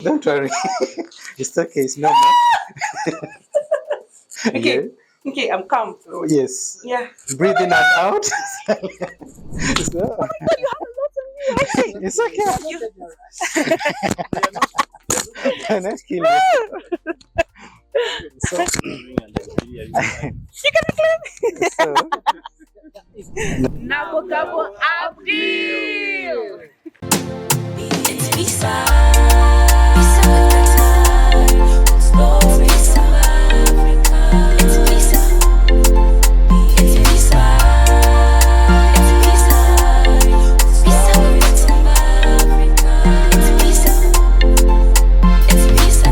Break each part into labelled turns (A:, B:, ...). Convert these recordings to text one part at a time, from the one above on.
A: Don't worry. It's okay. It's normal.
B: Okay.
A: Yeah.
B: Okay, I'm calm.
A: Oh, yes.
B: Yeah.
A: Breathe in and out. So, it's okay. I'm not kidding you. So, so,
B: NABOGABO UPDEAL.
C: It's B.ISA. B.ISA with the time. Slow B.ISA. It's B.ISA. It's B.ISA. It's B.ISA. B.ISA with the time. It's B.ISA. It's B.ISA.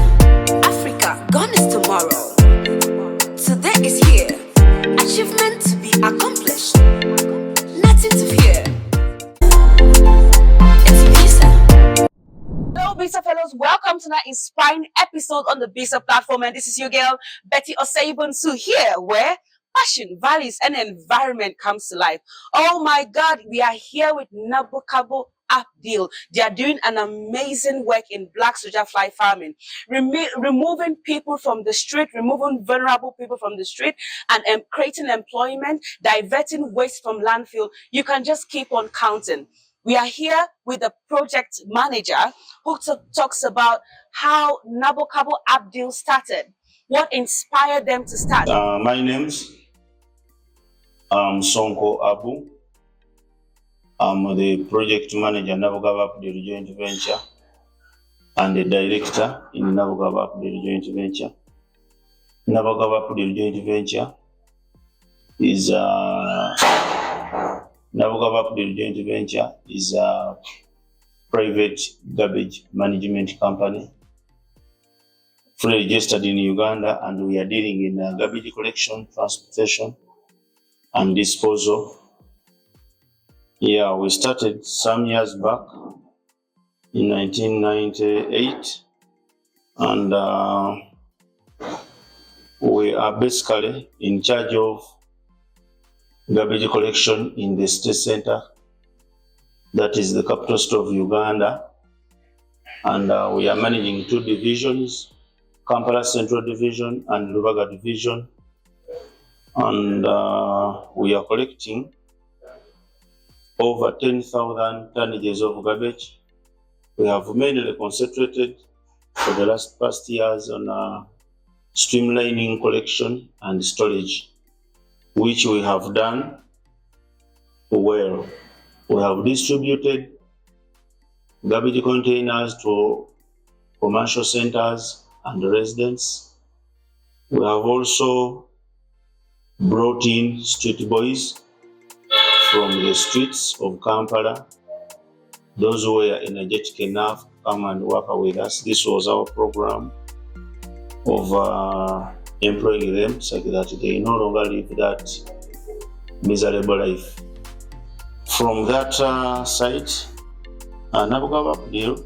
C: Africa, gone is tomorrow. Today is here. Achievement to be accomplished. Nothing to fear.
B: Hello, B.ISA fellows. Welcome to another inspiring episode on the B.ISA platform. And this is your girl, Betty Osei-Bonsu, here where passion, values, and environment comes to life. Oh my God, we are here with NABOGABO UPDEAL. They are doing an amazing work in black soldier fly farming, removing people from the street, removing vulnerable people from the street, and creating employment, diverting waste from landfill. You can just keep on counting. We are here with the project manager who talks about how NABOGABO UPDEAL started, what inspired them to start.
D: My name's Sonko Abu. I'm the project manager NABOGABO UPDEAL joint venture and the director in NABOGABO UPDEAL joint venture. NABOGABO UPDEAL joint venture is NABOGABO UPDEAL joint venture is a private garbage management company, fully registered in Uganda, and we are dealing in garbage collection, transportation, and disposal. Yeah, we started some years back in 1998, and we are basically in charge of garbage collection in the state center, that is the capital city of Uganda, and we are managing two divisions, Kampala Central Division and Rubaga Division, and we are collecting over 10,000 tonnages of garbage. We have mainly concentrated for the past years on streamlining collection and storage, which we have done well. We have distributed garbage containers to commercial centers and residents. We have also brought in street boys from the streets of Kampala, those who were energetic enough to come and work with us. This was our program of employing them so that they no longer live that miserable life. From that site, NABOGABO UPDEAL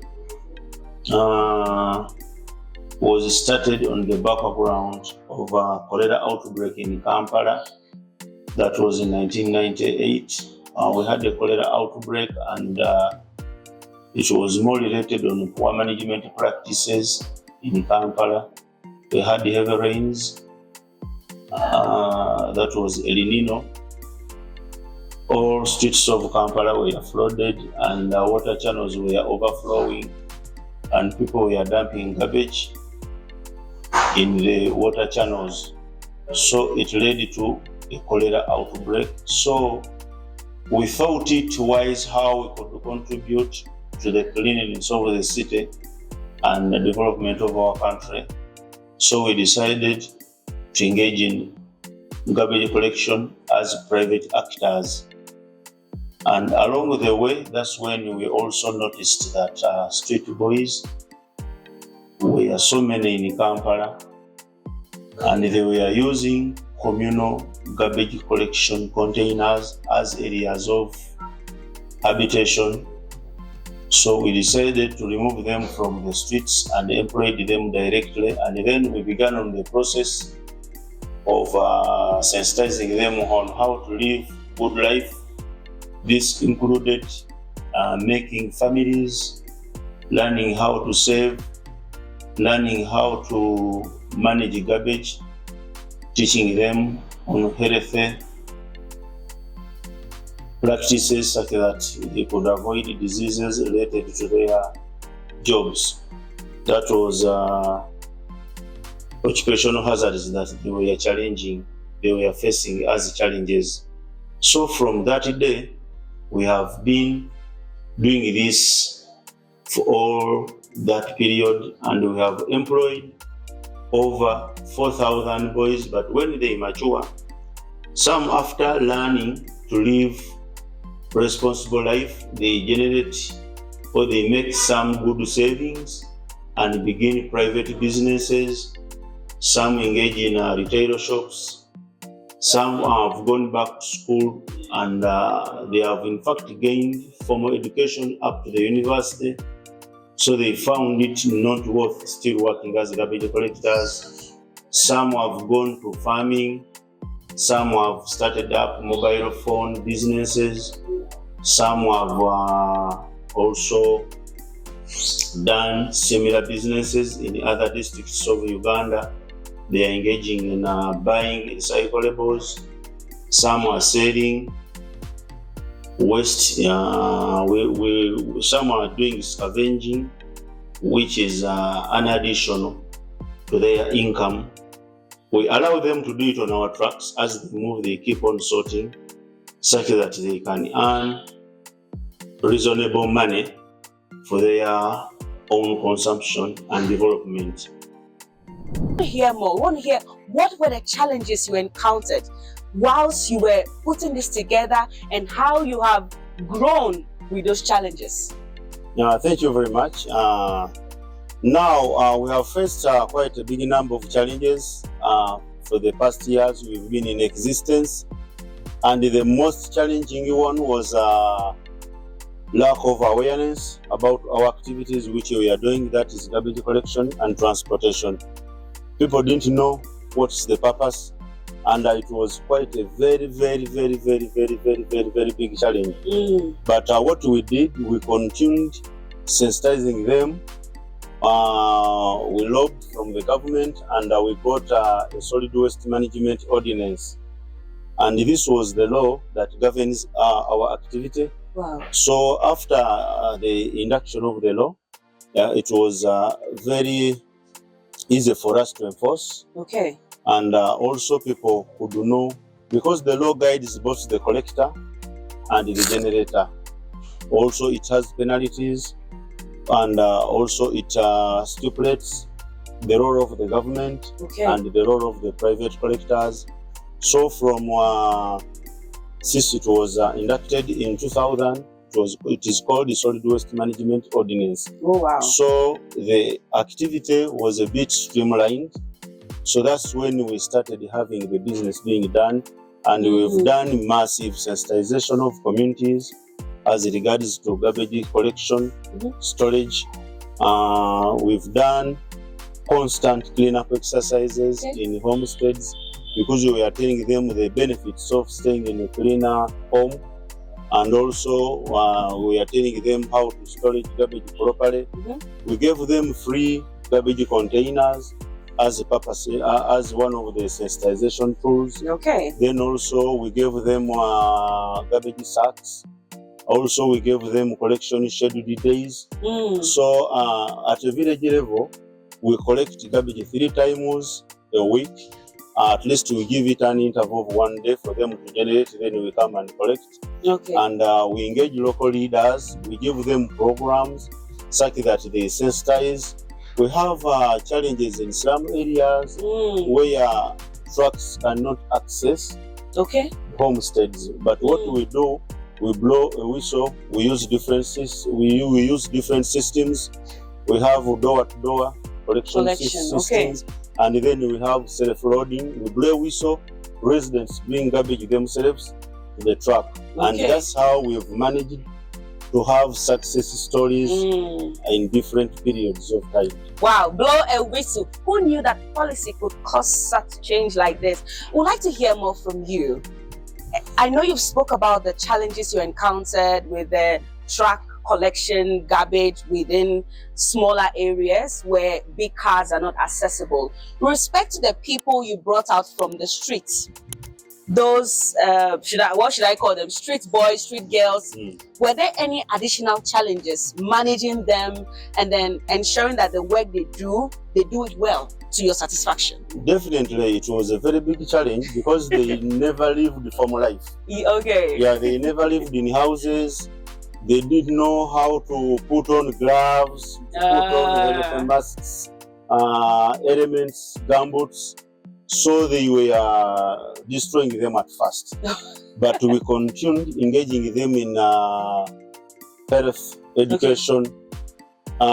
D: was started on the background of a cholera outbreak in Kampala. That was in 1998. We had a cholera outbreak, and it was more related on poor management practices in Kampala. We had heavy rains. That was El Nino. All streets of Kampala were flooded, and water channels were overflowing, and people were dumping garbage in the water channels. So it led to a cholera outbreak. So we thought it wise how we could contribute to the cleanliness of the city and the development of our country. So we decided to engage in garbage collection as private actors. And along the way, that's when we also noticed that street boys were so many in Kampala, and they were using communal garbage collection containers as areas of habitation. So we decided to remove them from the streets and employed them directly, and then we began on the process of sensitizing them on how to live good life. This included making families, learning how to save, learning how to manage garbage, teaching them on healthy practices such that they could avoid diseases related to their jobs. That was occupational hazards that they were facing as challenges. So from that day, we have been doing this for all that period, and we have employed over 4,000 boys. But when they mature, some after learning to live responsible life, they generate or they make some good savings and begin private businesses. Some engage in retail shops. Some have gone back to school, and they have in fact gained formal education up to the university. So they found it not worth still working as garbage collectors. Some have gone to farming. Some have started up mobile phone businesses. Some have also done similar businesses in other districts of Uganda. They are engaging in buying recyclables. Some are selling waste. Some are doing scavenging, which is an additional to their income. We allow them to do it on our trucks. As they move, they keep on sorting, such that they can earn reasonable money for their own consumption and development.
B: I want to hear more. I want to hear what were the challenges you encountered whilst you were putting this together, and how you have grown with those challenges.
D: Thank you very much. Now we have faced quite a big number of challenges for the past years we've been in existence, and the most challenging one was lack of awareness about our activities which we are doing, that is garbage collection and transportation. People didn't know what's the purpose, and it was quite a very big challenge. But what we did, we continued sensitizing them. We lobbied from the government, and we got a solid waste management ordinance, and this was the law that governs our activity.
B: Wow.
D: So after the induction of the law, it was very easy for us to enforce.
B: Okay.
D: And also people could know, because the law guides both the collector and the generator. Also it has penalties, and also it stipulates the role of the government.
B: Okay.
D: And the role of the private collectors. So from since it was inducted in 2000, it is called the Solid Waste Management Ordinance.
B: Oh wow.
D: So the activity was a bit streamlined. So that's when we started having the business being done, and we've done massive sensitization of communities as regards to garbage collection, storage. We've done constant cleanup exercises in homesteads, because we are telling them the benefits of staying in a cleaner home, and also we are telling them how to storage garbage properly. We gave them free garbage containers as a purpose, as one of the sensitization tools.
B: Okay.
D: Then also we gave them garbage sacks. Also we gave them collection scheduled days. So at a village level, we collect garbage 3 times a week. At least we give it an interval of 1 day for them to generate, then we come and collect.
B: Okay.
D: And we engage local leaders. We give them programs such that they sensitize. We have challenges in some areas where trucks cannot access homesteads. But what we do, we blow a whistle. We use different systems. We have door-to-door collection systems. And then we have self-loading. We blow a whistle. Residents bring garbage themselves to the truck. And that's how we've managed to have success stories in different periods of time.
B: Wow, blow a whistle. Who knew that policy could cause such change like this? We'd like to hear more from you. I know you've spoke about the challenges you encountered with the truck collection garbage within smaller areas where big cars are not accessible. With respect to the people you brought out from the streets, those what should I call them, street boys, street girls, were there any additional challenges managing them and then ensuring that the work they do it well to your satisfaction?
D: Definitely, it was a very big challenge because they never lived formal life.
B: Okay.
D: Yeah, they never lived in houses. They didn't know how to put on gloves, to put on elephant masks, elements, gumboots. So they were destroying them at first. But we continued engaging them in health education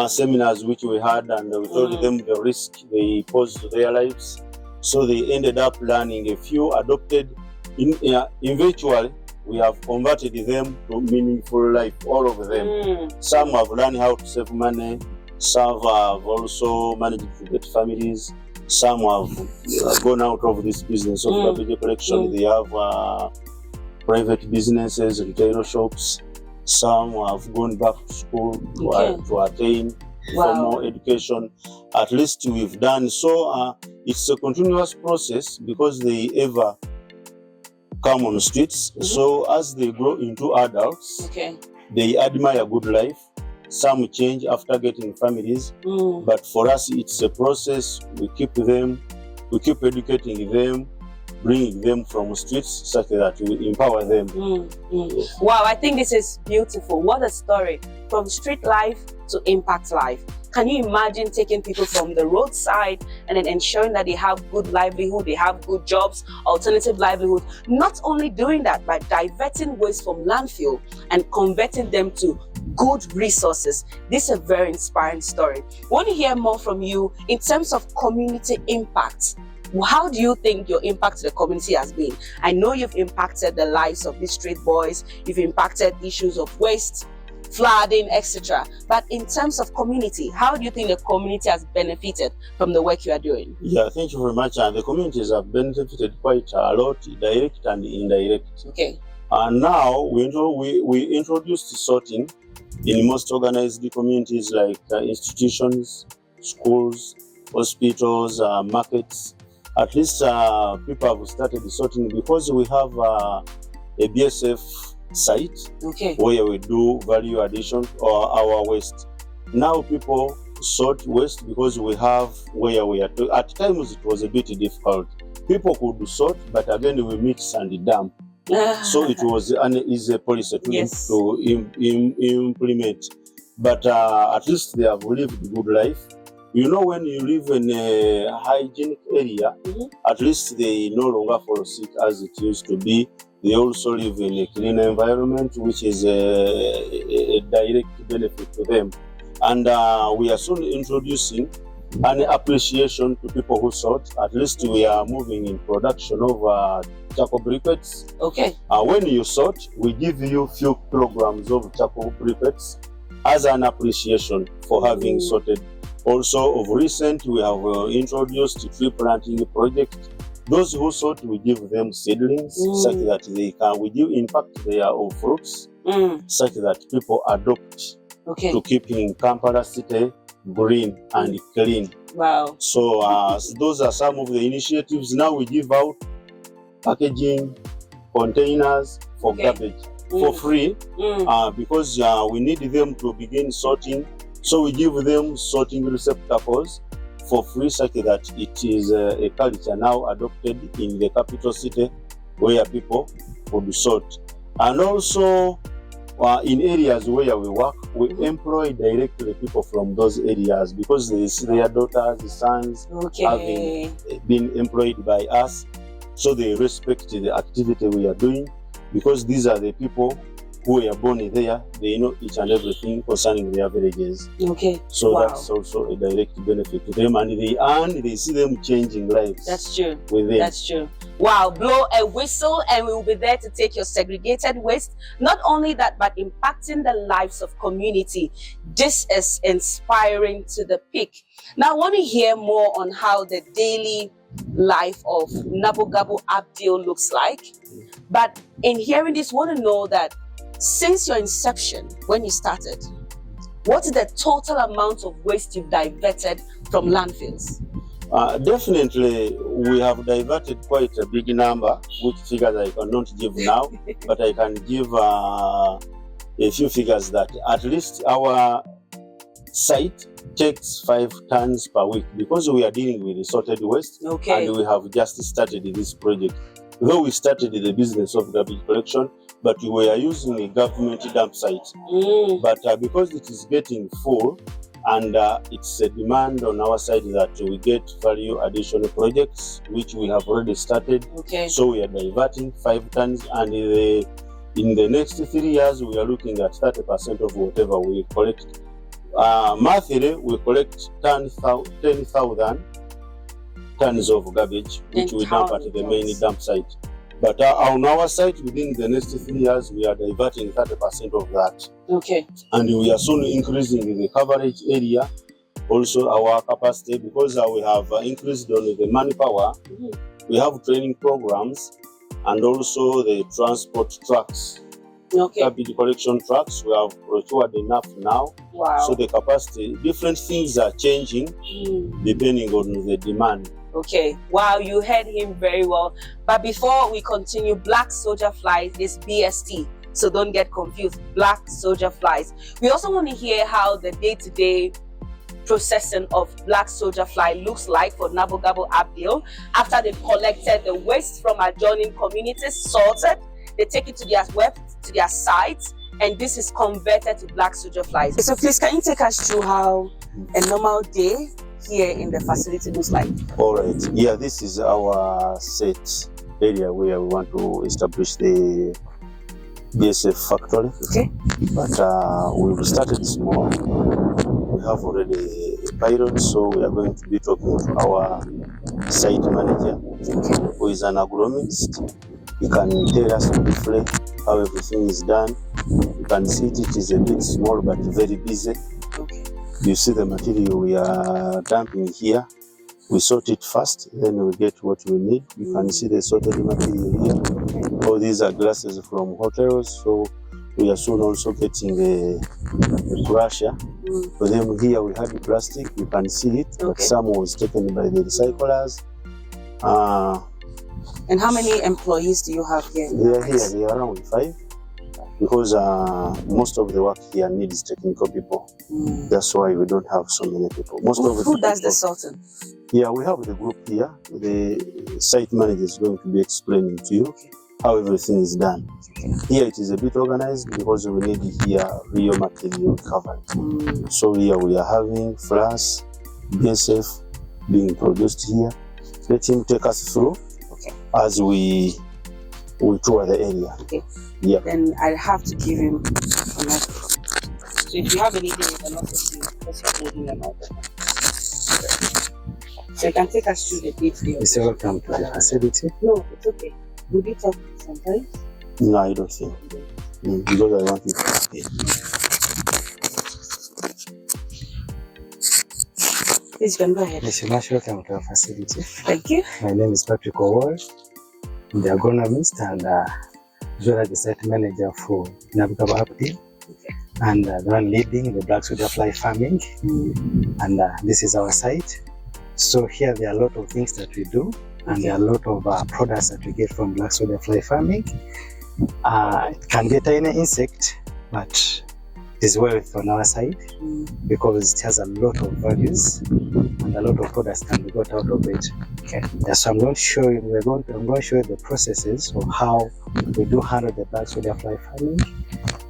D: seminars which we had, and we told them the risk they posed to their lives. So they ended up learning a few, adopted. Eventually, we have converted them to meaningful life, all of them. Some have learned how to save money. Some have also managed to get families. Some have gone out of this business of garbage collection. They have private businesses, retail shops. Some have gone back to school to attain formal education. At least we've done so. It's a continuous process because they ever come on the streets. So as they grow into adults, they admire good life. Some change after getting families, but for us it's a process. We keep them, we keep educating them, bringing them from streets such that we empower them.
B: Wow, I think this is beautiful. What a story. From street life to impact life. Can you imagine taking people from the roadside and then ensuring that they have good livelihood, they have good jobs, alternative livelihood? Not only doing that, but diverting waste from landfill and converting them to good resources. This is a very inspiring story. I want to hear more from you in terms of community impact. How do you think your impact to the community has been? I know you've impacted the lives of these street boys, you've impacted issues of waste, flooding, etc. But in terms of community, how do you think the community has benefited from the work you are doing?
D: Yeah, thank you very much. And the communities have benefited quite a lot, direct and indirect.
B: Okay.
D: And now we introduced sorting in most organized communities like institutions, schools, hospitals, markets. At least people have started sorting because we have a BSF site where we do value addition or our waste. Now people sort waste because we have where we are. At times it was a bit difficult. People could sort, but again we mix and dump. So it was an easy policy to implement. But at least they have lived a good life. You know, when you live in a hygienic area, at least they no longer fall sick as it used to be. They also live in a clean environment, which is a direct benefit to them. And we are soon introducing an appreciation to people who sort. At least we are moving in production of charcoal briquettes. When you sort, we give you few kilograms of charcoal briquettes as an appreciation for having sorted. Also, of recent, we have introduced a tree planting project. Those who sort, we give them seedlings such that they can, we do impact their own fruits, such that people adopt to keeping Kampala city green and clean.
B: Wow.
D: So those are some of the initiatives. Now we give out packaging containers for garbage for free because we need them to begin sorting. So we give them sorting receptacles for free, such that it is a culture now adopted in the capital city where people would sort. And also in areas where we work, we employ directly people from those areas because they see their daughters, sons having been employed by us. So they respect the activity we are doing because these are the people who are born there. They know each and everything concerning their villages. So that's also a direct benefit to them, and they see them changing lives.
B: That's true.
D: With them.
B: That's true. Wow, blow a whistle and we will be there to take your segregated waste. Not only that, but impacting the lives of community. This is inspiring to the peak. Now I want to hear more on how the daily life of NABOGABO UPDEAL looks like. But in hearing this, want to know that Since your inception, when you started, what is the total amount of waste you've diverted from landfills?
D: Definitely, we have diverted quite a big number, which figures I cannot give now, but I can give a few figures that at least our site takes 5 tons per week because we are dealing with sorted waste.
B: Okay.
D: And we have just started this project. Though we started the business of garbage collection, but we were using a government dump site. But because it is getting full, and it's a demand on our side that we get value additional projects, which we have already started.
B: Okay.
D: So we are diverting 5 tons, and in the next 3 years, we are looking at 30% of whatever we collect. Monthly, we collect 10,000 tons of garbage, which we dump at the main dump site. But on our site, within the next 3 years, we are diverting 30% of that.
B: Okay.
D: And we are soon increasing the coverage area, also our capacity, because we have increased on the manpower. We have training programs and also the transport trucks.
B: Okay.
D: Garbage collection trucks, we have procured enough now.
B: Wow.
D: So the capacity, different things are changing depending on the demand.
B: Okay, wow, you heard him very well. But before we continue, black soldier flies is BST, so don't get confused. Black soldier flies. We also want to hear how the day-to-day processing of black soldier fly looks like for NABOGABO UPDEAL. After they've collected the waste from adjoining communities, sorted, they take it to their sites, and this is converted to black soldier flies. So please, can you take us through how a normal day here in the facility looks like?
D: All right. Yeah, this is our set area where we want to establish the B.ISA factory.
B: Okay.
D: But we've started small. We have already a pilot, so we are going to be talking to our site manager, who is an agronomist. He can tell us briefly how everything is done. You can see it is a bit small but very busy.
B: Okay.
D: You see the material we are dumping here. We sort it first, then we get what we need. You can see the sorted material here. All these are glasses from hotels, so we are soon also getting a crusher. For them here we had the plastic, you can see it, but some was taken by the recyclers.
B: And how many employees do you have here?
D: They are around 5. Because most of the work here needs technical people. That's why we don't have so many people.
B: Who does the sorting?
D: Yeah, we have the group here. The site manager is going to be explaining to you how everything is done. Here it is a bit organized because we need here real material covered. So here we are having flowers, BSF being produced here. Let him take us through as we tour the area.
B: Okay.
D: Yeah.
B: Then I have to give him a microphone. So if you have anything, you can also see because you're holding a microphone. So you can take us through the day-to-day.
A: You're welcome to the facility.
B: No, it's okay. Would you talk sometimes?
D: No, I don't think. Because I want you to hear.
B: Please, you can go ahead.
A: You're most welcome to our facility.
B: Thank you.
A: My name is Patrick Owol. I'm the agronomist and the site manager for NABOGABO UPDEAL, and the one leading the black soldier fly farming. And this is our site. So here there are a lot of things that we do, and there are a lot of products that we get from black soldier fly farming. It can get any insect, but it is wealth on our side because it has a lot of values and a lot of products can be got out of it. Okay. Yeah, so I'm going to show you. I'm going to show you the processes of how we do handle the black soldier fly farming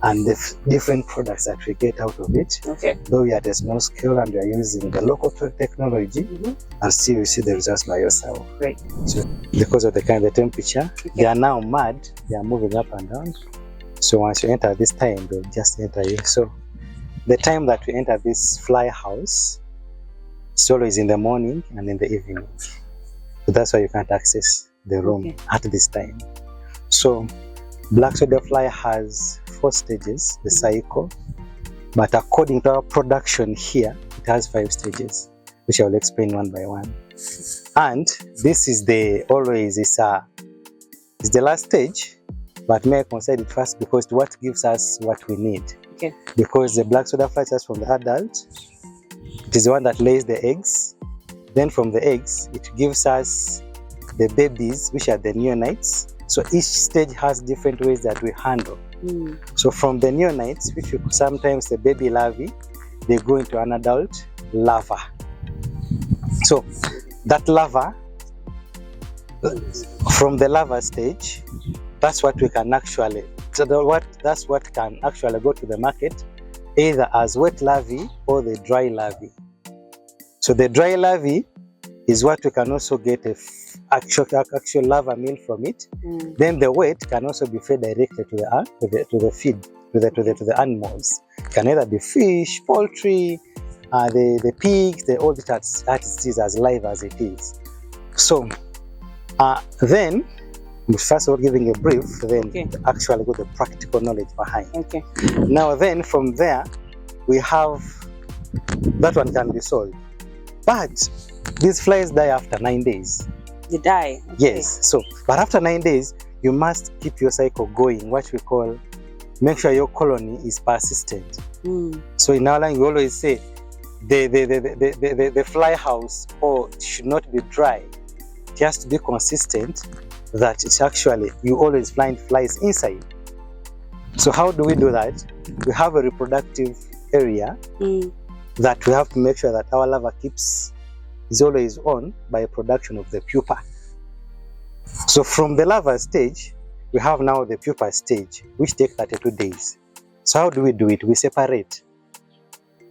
A: and the different products that we get out of it.
B: Okay.
A: Though we are at a small scale and we are using the local technology, and still you see the results by yourself.
B: Great.
A: So because of the kind of temperature, they are now mad. They are moving up and down. So once you enter this time, they'll just enter you. So the time that we enter this fly house, it's always in the morning and in the evening. So that's why you can't access the room at this time. So black soldier fly has 4 stages, the cycle, but according to our production here, it has 5 stages, which I will explain one by one. And this is the last stage, But may I consider it first because it's what gives us what we need.
B: Okay.
A: Because the black soda fly starts from the adult. It is the one that lays the eggs. Then from the eggs, it gives us the babies, which are the neonates. So each stage has different ways that we handle. So from the neonates, which we, sometimes the baby larvae, they grow into an adult larva. So that larva, from the larva stage, that's what we can actually, that's what can actually go to the market, either as wet larvae or the dry larvae. So the dry larvae is what we can also get a actual larva meal from it. Then the wet can also be fed directly to the feed, to the animals. It can either be fish, poultry, the pigs, all the that is as live as it is. So then, first of all giving a brief, then actually got the practical knowledge behind.
B: Okay.
A: Now then, from there, we have, that one can be sold. But these flies die after 9 days.
B: They die? Okay.
A: Yes. So, but after 9 days, you must keep your cycle going, what we call, make sure your colony is persistent. So in our language, we always say, the fly house should not be dry. It has to be consistent, that it's actually, you always find flies inside. So how do we do that? We have a reproductive area that we have to make sure that our larva is always on by production of the pupa. So from the larva stage, we have now the pupa stage, which takes 32 days. So how do we do it? We separate.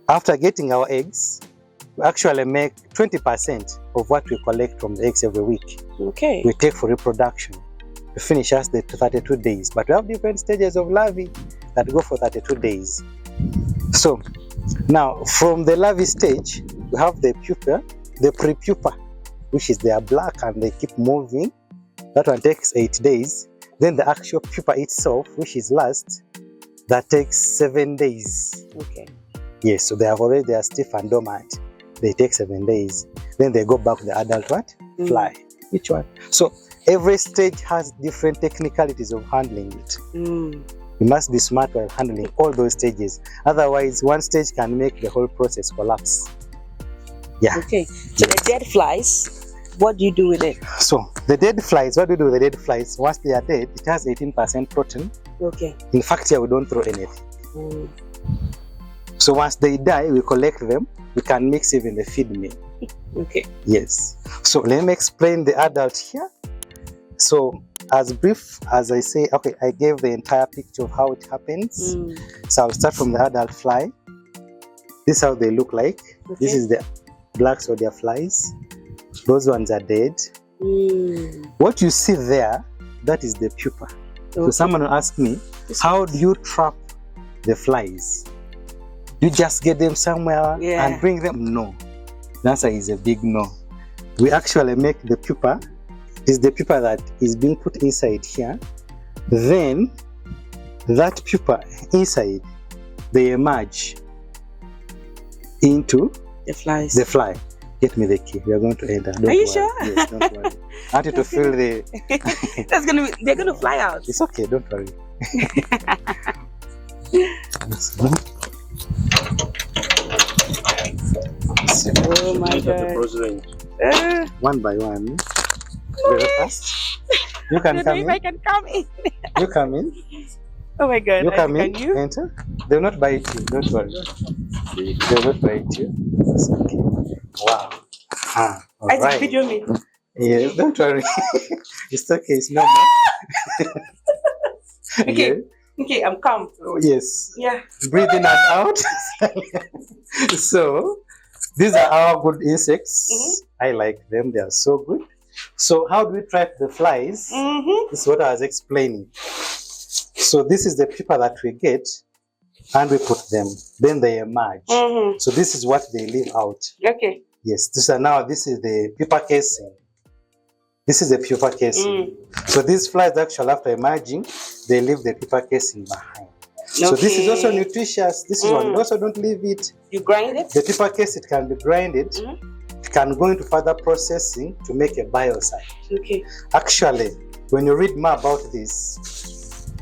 A: After getting our eggs, we actually make 20% of what we collect from the eggs every week.
B: Okay.
A: We take for reproduction. We finish as the 32 days. But we have different stages of larvae that go for 32 days. So now from the larvae stage, we have the pupa, the pre-pupa, which is they are black and they keep moving. That one takes 8 days. Then the actual pupa itself, which is last, that takes 7 days.
B: Okay.
A: Yes, so they are stiff and dormant. They take 7 days. Then they go back to the adult what? Fly. Which one? So every stage has different technicalities of handling it. You must be smart while handling all those stages. Otherwise, one stage can make the whole process collapse. Yeah.
B: Okay. So the dead flies, what do you do with it?
A: So the dead flies, what do we do with the dead flies? Once they are dead, it has 18% protein.
B: Okay.
A: In fact, here we don't throw anything. So once they die, we collect them. We can mix even the feed meal.
B: Okay.
A: Yes. So let me explain the adult here. So as brief as I say, okay, I gave the entire picture of how it happens. So I'll start from the adult fly. This is how they look like.
B: Okay.
A: This is the black soda flies. Those ones are dead. What you see there, that is the pupa. Okay. So someone will ask me, how do you trap the flies? You just get them somewhere and bring them? No. The answer is a big no. We actually make the pupa. Is the pupa that is being put inside here. Then that pupa inside, they emerge into
B: the flies.
A: The fly. Get me the key. We are going to enter. Don't
B: Are you
A: worry.
B: sure?
A: Yes, don't worry. I want you to feel the.
B: They're gonna fly out.
A: It's okay. Don't worry.
B: Oh my God.
A: One by one. Very fast. You can come in.
B: I can come in.
A: You come in.
B: Oh my God.
A: You come in.
B: Can you?
A: Enter. They will not bite you. Don't worry. They will not bite you. It's okay. Wow. All
B: I
A: right.
B: video me.
A: Yes, don't worry. It's okay. It's normal.
B: Okay.
A: Yeah.
B: Okay, I'm calm.
A: Yes.
B: Yeah.
A: Breathe in and out. So, these are our good insects. I like them. They are so good. So, how do we trap the flies? This is what I was explaining. So, this is the pupa that we get and we put them. Then they emerge. So, this is what they leave out.
B: Okay.
A: Yes. This is the pupa casing. This is the pupa casing. So these flies actually after emerging, they leave the pupa casing behind. Okay. So this is also nutritious. This is one. Also don't leave it.
B: You grind it?
A: The pupa case, it can be grinded. It can go into further processing to make a biocide.
B: Okay.
A: Actually, when you read more about this,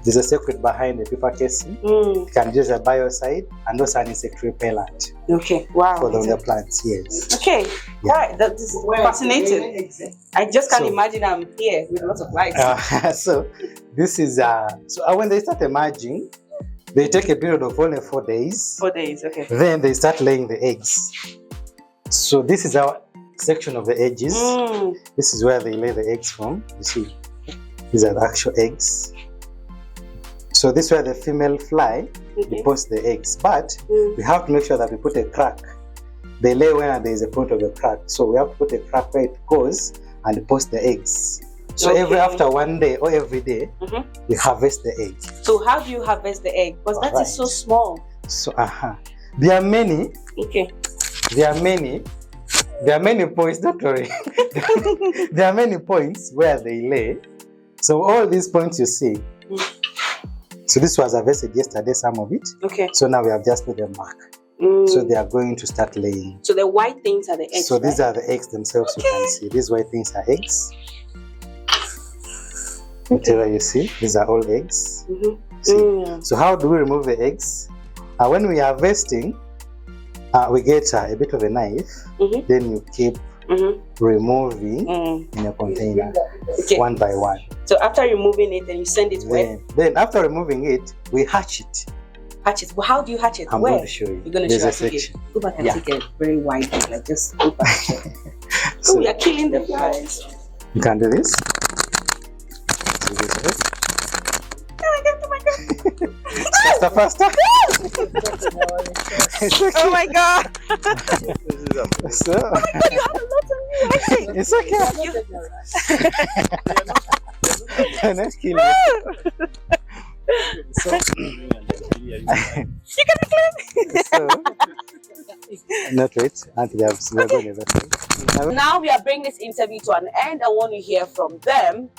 A: There's a circuit behind the paper casing. You can use a biocide and also an insect repellent.
B: Okay, wow.
A: For the plants, yes.
B: Okay, right. That is fascinating. I just can't imagine I'm here with lots of lights.
A: So this is so when they start emerging, they take a period of only 4 days.
B: 4 days, okay.
A: Then they start laying the eggs. So this is our section of the edges. This is where they lay the eggs from. You see, these are the actual eggs. So this is where the female fly deposits the eggs. But we have to make sure that we put a crack. They lay when there is a point of a crack. So we have to put a crack where it goes and deposit the eggs. So after 1 day or every day, we harvest the egg.
B: So how do you harvest the egg? Because that is so small.
A: So there are many.
B: Okay.
A: There are many points, don't worry. There are many points where they lay. So all these points you see. So this was harvested yesterday, some of it. Okay. So now we have just put them back. So they are going to start laying.
B: So the white things are the eggs.
A: So these are the eggs themselves. You can see these white things are eggs. Whatever you see, these are all eggs. See? So how do we remove the eggs? When we are harvesting, we get a bit of a knife. Then you keep removing in a container, one by one.
B: So after removing it, then you send it where?
A: Then after removing it, we hatch it.
B: Hatch it? Well, how do you hatch it?
A: I'm going to show you.
B: You're going to show us. Okay. Go back and take a very wide one. Like just go back. So we are killing the flies.
A: You can do this. Faster.
B: Oh my God.
A: So,
B: oh my God, you have a lot of me.
A: It's okay. I'm not killing you. So,
B: you can be clean.
A: So, not wait until they have going that way.
B: Now we are bringing this interview to an end. I want to hear from them.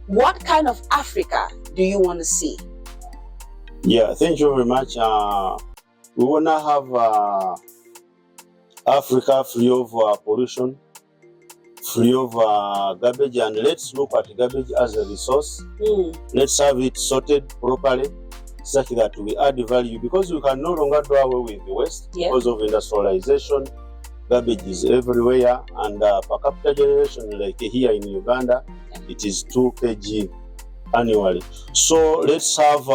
B: What kind of Africa do you want to see?
D: Yeah, thank you very much. We want to have Africa free of pollution, free of garbage, and let's look at garbage as a resource. Let's have it sorted properly such that we add value, because we can no longer do away with the waste because of industrialization. Garbage is everywhere, and per capita generation, like here in Uganda, it is 2 kg annually. So let's have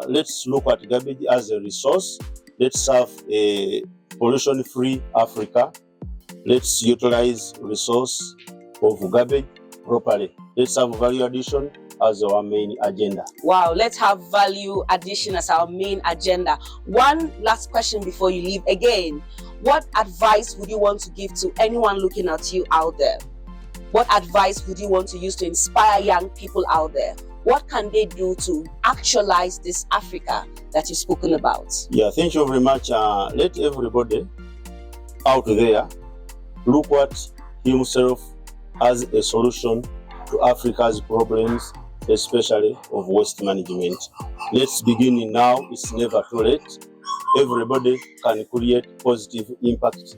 D: let's look at garbage as a resource. Let's have a pollution-free Africa. Let's utilize resource of garbage properly. Let's have value addition as our main agenda.
B: Wow, let's have value addition as our main agenda. One last question before you leave again. What advice would you want to give to anyone looking at you out there? What advice would you want to use to inspire young people out there? What can they do to actualize this Africa that you've spoken about?
D: Yeah, thank you very much. Let everybody out there look at himself as a solution to Africa's problems, especially of waste management. Let's begin now. It's never too late. Everybody can create positive impact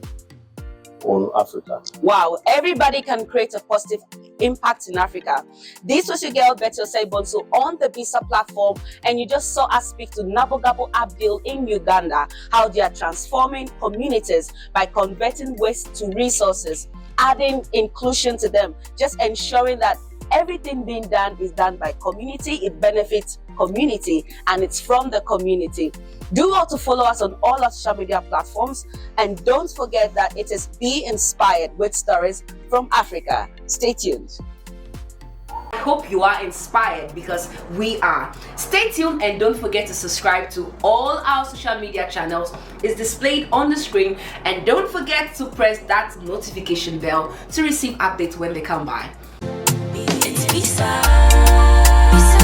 D: on Africa.
B: Wow, everybody can create a positive impact in Africa. This was your girl B.ISA on the B.ISA platform, and you just saw us speak to NABOGABO UPDEAL in Uganda, how they are transforming communities by converting waste to resources, adding inclusion to them, just ensuring that everything being done is done by community. It benefits community and it's from the community. Do also follow us on all our social media platforms, and don't forget that it is Be Inspired with stories from Africa. Stay tuned. I hope you are inspired, because we are. Stay tuned and don't forget to subscribe to all our social media channels. It's displayed on the screen, and don't forget to press that notification bell to receive updates when they come by.
C: It's B.ISA with the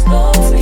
C: time.